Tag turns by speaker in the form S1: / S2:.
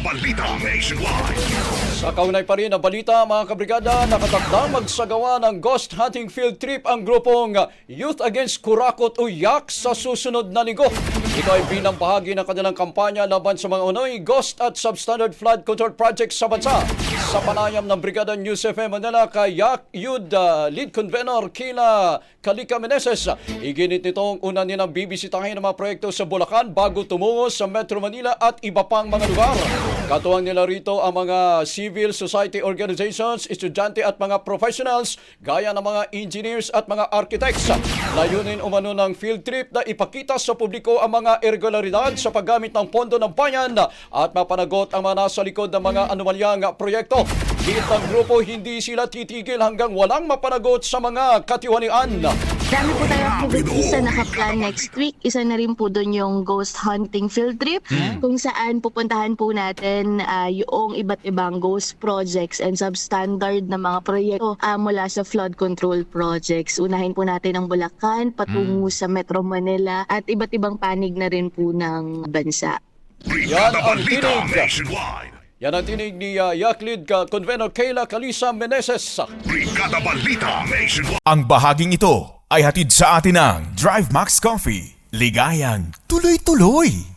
S1: Balita Nationwide.
S2: Sa kaunay pa rin na balita, mga kabrigada, nakatakdang magsagawa ng ghost hunting field trip ang grupong Youth Against Kurakot o YAK sa susunod na linggo. Ito ay bilang bahagi ng kanilang kampanya laban sa mga unoy ghost at substandard flood control projects sa bansa. Sa panayam ng Brigada News FM Manila kay YAK Youth Lead Convener Kila Kalika Meneses, iginit nitong una nilang bibisitahin ang mga proyekto sa Bulacan bago tumungo sa Metro Manila at iba pang mga lugar. Katuwang nila rito ang mga civil society organizations, estudyante at mga professionals gaya ng mga engineers at mga architects. Layunin umano ng field trip na ipakita sa publiko ang mga irregularidad sa paggamit ng pondo ng bayan at mapanagot ang mga nasa likod ng mga anomalyang proyekto. Dito ang grupo, hindi sila titigil hanggang walang mapanagot sa mga katiwalian.
S3: Dami po tayong activities na nakaplan next week. Isa na rin po doon yung ghost hunting field trip kung saan pupuntahan po natin yung iba't ibang ghost projects and substandard na mga proyekto mula sa flood control projects. Unahin po natin ang Bulacan, patungo sa Metro Manila at iba't ibang panig na rin po ng bansa.
S1: Brigada
S2: ang
S1: Balita
S2: tinig.
S1: Nationwide.
S2: Yan ang tinig ni YAK Lead Convener Kayla Kalisa Meneses.
S1: Brigada Balita Nationwide.
S4: Ang bahaging ito ay hatid sa atin ng Drive Max Coffee. Ligayang tuloy-tuloy.